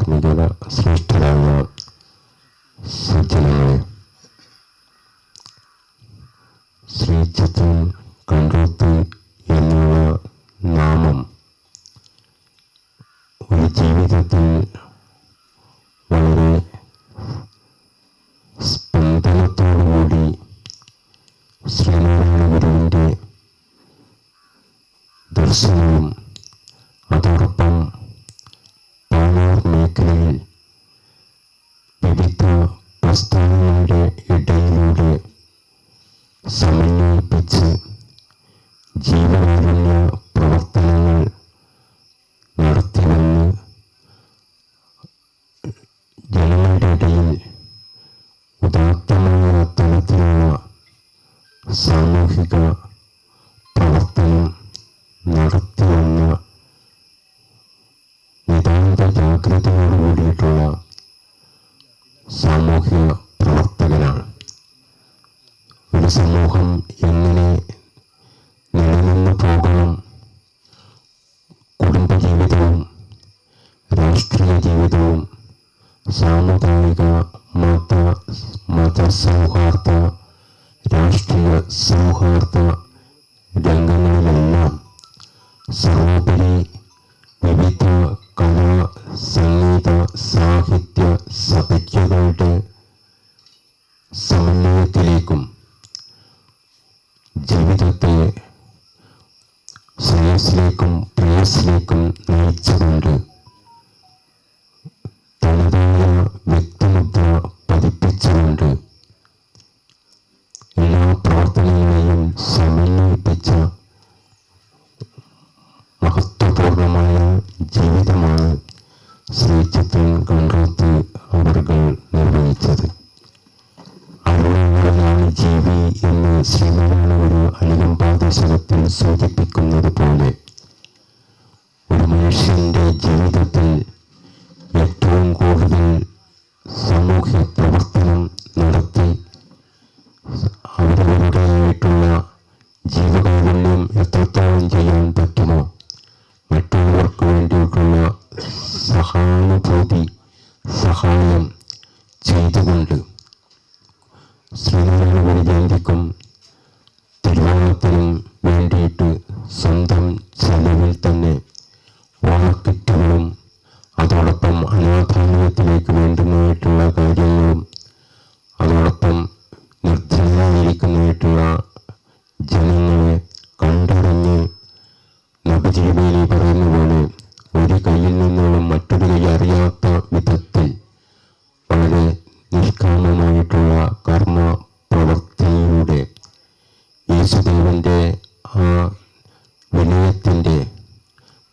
ധാർമ്മികത ശ്രേഷ്ഠരായ സജ്ജനങ്ങളെ, ശ്രീചിത്രൻ കണ്ടോത്ത് എന്നുള്ള നാമം ഒരു ജീവിതത്തിൽ വളരെ സ്പന്ദനത്തോടുകൂടി ശ്രീനാരായണ ഗുരുവിൻ്റെ ദർശനവും അതോടൊപ്പം പാനൂർ മേഖലയിൽ വിവിധ പ്രസ്ഥാനങ്ങളുടെ ഇടയിലൂടെ സമന്വയിപ്പിച്ച് ജീവകാരുണ്യ പ്രവർത്തനങ്ങൾ നടത്തിവന്ന് ജനങ്ങളുടെ ഇടയിൽ ഉദാത്തമായ തലത്തിലുള്ള സാമൂഹിക പ്രവർത്തനം നടത്തിവന്ന നിതാന്ത ജാഗ്രതയോട് കൂടിയിട്ടുള്ള സാമൂഹിക പ്രവർത്തകനാണ്. ഒരു സമൂഹം എങ്ങനെ നിലനിന്നു പോകണം, കുടുംബജീവിതവും രാഷ്ട്രീയ ജീവിതവും സാമുദായിക മതസൗഹാർദ്ദ രാഷ്ട്രീയ സൗഹാർദ്ദ രംഗങ്ങളിലെല്ലാം സർവോപരി വിവിധ കലാ സംഗീത സാഹിത്യ സഭയ്ക്കുകളുടെ സമന്വയത്തിലേക്കും ജീവിതത്തെ ശ്രേയസ്സിലേക്കും പ്രേയസ്സിലേക്കും നയിച്ചുകൊണ്ട് തനതായ വ്യക്തിമുദ്ര പതിപ്പിച്ചുകൊണ്ട് എല്ലാ പ്രവർത്തനങ്ങളെയും സമന്വയിപ്പിച്ച മഹത്വപൂർണമായ ജീവിതമാണ് ശ്രീചിത്രൻ കണ്ടോത്ത് അവർകൾ നിർവഹിച്ചത്. അരുളാണ് ജീവി എന്ന് ശ്രീനാരായണ ഗുരു അനുകമ്പാദശകത്തിൽ സൂചിപ്പിക്കുന്നത് പോലെ ഒരു മനുഷ്യന്റെ ജീവിതത്തിൽ ഏറ്റവും കൂടുതൽ സാമൂഹ്യ പ്രവർത്തനം നടത്തി അവരവരുടേതായിട്ടുള്ള ജീവകാരുണ്യം എത്രത്തോളം ചെയ്യാൻ പറ്റുമോ മറ്റുള്ളവർക്ക് വേണ്ടിയിട്ടുള്ള സഹാനുഭൂതി സഹായം ചെയ്തുകൊണ്ട് ശ്രീനാരായണ ഗുരു ജയന്തിക്കും തിരുവോണത്തിനും വേണ്ടിയിട്ട് സ്വന്തം ചെലവിൽ തന്നെ ഓണക്കിറ്റുകളും അതോടൊപ്പം അനാഥാലയത്തിലേക്ക് വേണ്ടുന്നതായിട്ടുള്ള കാര്യങ്ങളും അതോടൊപ്പം നിർദ്ധനരായിരിക്കുന്നതായിട്ടുള്ള ജനങ്ങളെ കണ്ടറിഞ്ഞ് നബിജീവിയിൽ പറയുന്ന പോലെ ഒരു കയ്യിൽ നിന്നുള്ള മറ്റൊരു കൈ അറിയാത്ത വിധത്തിൽ വളരെ നിഷ്കാമമായിട്ടുള്ള കർമ്മ പ്രവർത്തിയിലൂടെ യേശുദേവന്റെ ആ വിനയത്തിൻ്റെ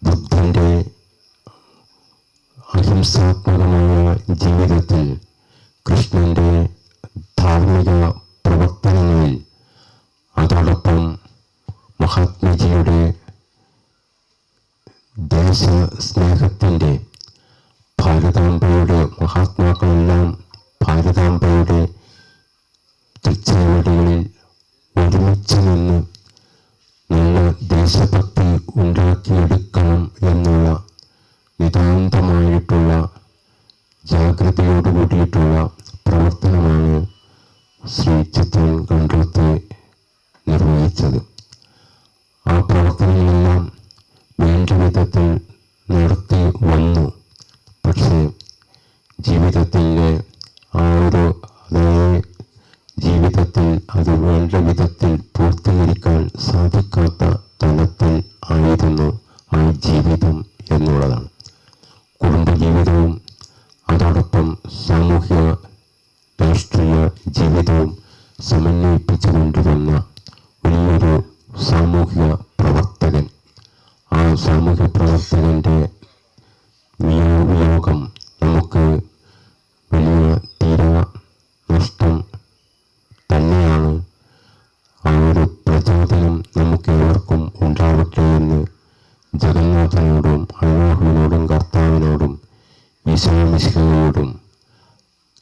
ബുദ്ധന്റെ അഹിംസാത്മകമായ ജീവിതത്തിൽ കൃഷ്ണന്റെ ധാർമ്മിക പ്രവർത്തനങ്ങളിൽ അതോടൊപ്പം മഹാത്മജിയുടെ ദേശസ്നേഹത്തിൻ്റെ ഭാരതാംബയുടെ മഹാത്മാക്കളെല്ലാം ഭാരതാംബയുടെ തുച്ഛവടികളിൽ ഒരുമിച്ച് നിന്ന് നല്ല ദേശഭക്തി ഉണ്ടാക്കിയെടുക്കണം എന്നുള്ള നിതാന്തമായിട്ടുള്ള ജാഗ്രതയോട് കൂടിയിട്ടുള്ള പ്രവർത്തനമാണ് ശ്രീചിത്രൻ കണ്ടോത്ത് നിർവഹിച്ചത്. ആ പ്രവർത്തനങ്ങളെല്ലാം വേണ്ട വിധത്തിൽ നടത്തി വന്നു. പക്ഷേ ജീവിതത്തിൻ്റെ ആ ഒരു അതേ ജീവിതത്തിൽ അത് വേണ്ട വിധത്തിൽ പൂർത്തീകരിക്കാൻ സാധിക്കാത്ത തലത്തിൽ ആയിരുന്നു ആ ജീവിതം എന്നുള്ളതാണ്. കുടുംബജീവിതവും അതോടൊപ്പം സാമൂഹ്യ രാഷ്ട്രീയ ജീവിതവും സമന്വയിപ്പിച്ചു കൊണ്ടുവന്ന വലിയൊരു സാമൂഹ്യ പ്രവർത്തകൻ. ആ സാമൂഹ്യ പ്രവർത്തകൻ്റെ വിയോഗം നമുക്ക് വലിയ തീരാ നഷ്ടം തന്നെയാണ്. ആ ഒരു പ്രചോദനം നമുക്ക് ഏവർക്കും ഉണ്ടാവട്ടെ എന്ന് ജഗന്നാഥനോടും അല്ലാഹുവിനോടും കർത്താവിനോടും ഈശോമിശിഹായോടും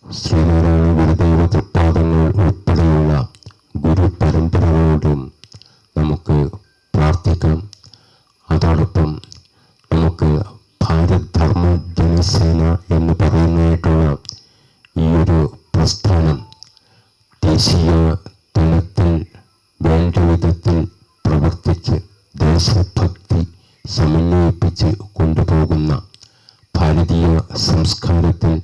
ശ്രീനാരായണ ഗുരുദേവ തൃപ്പാദങ്ങൾ ഉൾപ്പെടെയുള്ള ഗുരു പരമ്പരകളോടും നമുക്ക് പ്രാർത്ഥിക്കാം. അതോടൊപ്പം നമുക്ക് ഭാരത് ധർമ്മ ജന യുവസേന എന്ന് പറയുന്നതായിട്ടുള്ള ഈ ഒരു പ്രസ്ഥാനം ദേശീയ തലത്തിൽ വേണ്ട വിധത്തിൽ പ്രവർത്തിച്ച് ദേശഭക്തി സമന്വയിപ്പിച്ച് കൊണ്ടുപോകുന്ന ഭാരതീയ സംസ്കാരത്തിൽ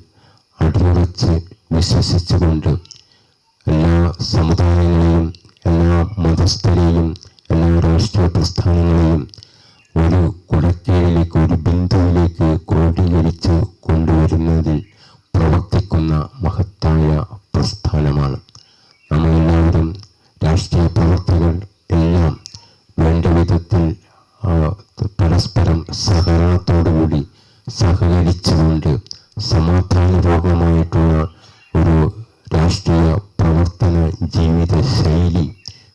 അടിയുറച്ച് വിശ്വസിച്ചുകൊണ്ട് എല്ലാ സമുദായങ്ങളെയും എല്ലാ മതസ്ഥരെയും എല്ലാ രാഷ്ട്രീയ പ്രസ്ഥാനങ്ങളെയും ഒരു കുടക്കീഴിലേക്ക് ഒരു ബിന്ദുവിലേക്ക് ക്രോഡീകരിച്ച് കൊണ്ടുവരുന്നതിൽ പ്രവർത്തിക്കുന്ന മഹത്തായ പ്രസ്ഥാനമാണ്. നമ്മളെല്ലാവരും രാഷ്ട്രീയ പ്രവർത്തകർ എല്ലാം വേണ്ട വിധത്തിൽ പരസ്പരം സഹകരണത്തോടുകൂടി സഹകരിച്ചുകൊണ്ട് സമാധാനപൂർവമായിട്ടുള്ള ഒരു രാഷ്ട്രീയ പ്രവർത്തന ജീവിത ശൈലി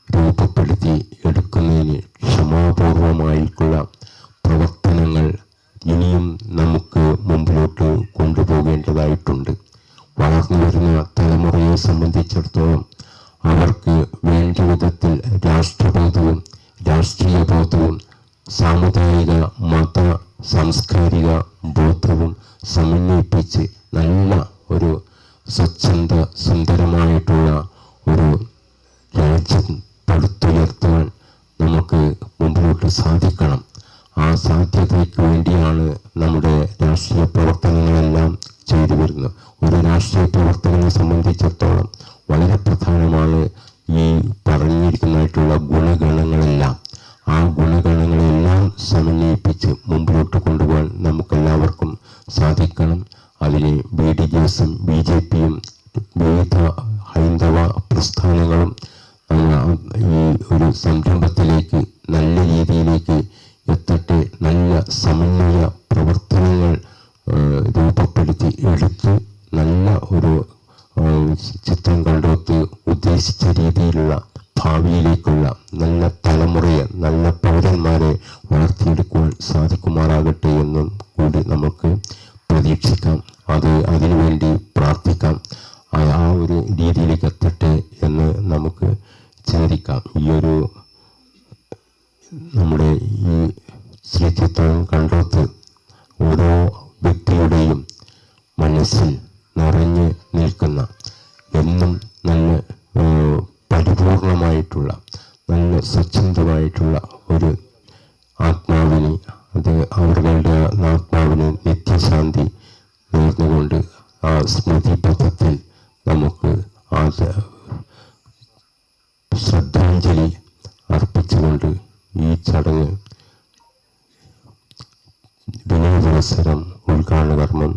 രൂപപ്പെടുത്തി എടുക്കുന്നതിന് ക്ഷമാപൂർവമായിട്ടുള്ള പ്രവർത്തനങ്ങൾ ഇനിയും നമുക്ക് മുമ്പിലോട്ട് കൊണ്ടുപോകേണ്ടതായിട്ടുണ്ട്. വളർന്നു വരുന്ന തലമുറയെ സംബന്ധിച്ചിടത്തോളം അവർക്ക് വേണ്ട വിധത്തിൽ രാഷ്ട്രബോധവും രാഷ്ട്രീയ ബോധവും സാമുദായിക മത സാംസ്കാരിക ബോധവും സമന്വയിപ്പിച്ച് നല്ല ഒരു സ്വച്ഛന്ത സുന്ദരമായിട്ടുള്ള ഒരു രാജ്യം പടുത്തുയർത്താൻ നമുക്ക് മുമ്പിലോട്ട് സാധിക്കണം. ആ സാധ്യതയ്ക്ക് വേണ്ടിയാണ് നമ്മുടെ രാഷ്ട്രീയ പ്രവർത്തനങ്ങളെല്ലാം ചെയ്തു വരുന്നത്. ഒരു രാഷ്ട്രീയ പ്രവർത്തകനെ സംബന്ധിച്ചിടത്തോളം വളരെ പ്രധാനമാണ് ഈ പറഞ്ഞിരിക്കുന്നതായിട്ടുള്ള ഗുണഗണങ്ങളെല്ലാം. ആ ഗുണഗണങ്ങളെല്ലാം സമന്വയിപ്പിച്ച് മുമ്പിലോട്ട് കൊണ്ടുപോകാൻ നമുക്കെല്ലാവർക്കും സാധിക്കണം. അതിന് BDJs-ഉം BJP-യും വിവിധ ഹൈന്ദവ പ്രസ്ഥാനങ്ങളും ഈ ഒരു സംരംഭത്തിലേക്ക് നല്ല രീതിയിലേക്ക് എത്തട്ടെ. നല്ല സമന്വയ പ്രവർത്തനങ്ങൾ രൂപപ്പെടുത്തി എടുത്ത് നല്ല ഒരു ചിത്രം കണ്ടെത്തി ഉദ്ദേശിച്ച രീതിയിലുള്ള ഭാവിയിലേക്കുള്ള നല്ല തലമുറയെ നല്ല പൗരന്മാരെ വളർത്തിയെടുക്കുവാൻ സാധിക്കുമാറാകട്ടെ എന്നും കൂടി നമുക്ക് പ്രതീക്ഷിക്കാം. അതിനുവേണ്ടി പ്രാർത്ഥിക്കാം. ആ ഒരു രീതിയിലേക്ക് എത്തട്ടെ എന്ന് നമുക്ക് ചിന്തിക്കാം. ഈ ഒരു നമ്മുടെ ഈ ശ്രീ ചിത്രം കണ്ടെത്ത് ഓരോ വ്യക്തിയുടെയും മനസ്സിൽ നിറഞ്ഞു നിൽക്കുന്ന എന്നും നല്ല പരിപൂർണമായിട്ടുള്ള നല്ല സ്വച്ഛന്തമായിട്ടുള്ള ഒരു ആത്മാവിന് അവരുടെ ആത്മാവിന് നിത്യശാന്തി നേർന്നുകൊണ്ട് ആ സ്മൃതിപഥത്തിൽ നമുക്ക് ആ ശ്രദ്ധാഞ്ജലി അർപ്പിച്ചുകൊണ്ട് ഈ ചടങ്ങ് വിനയ പുരസ്സരം ഉദ്ഘാടന കർമ്മം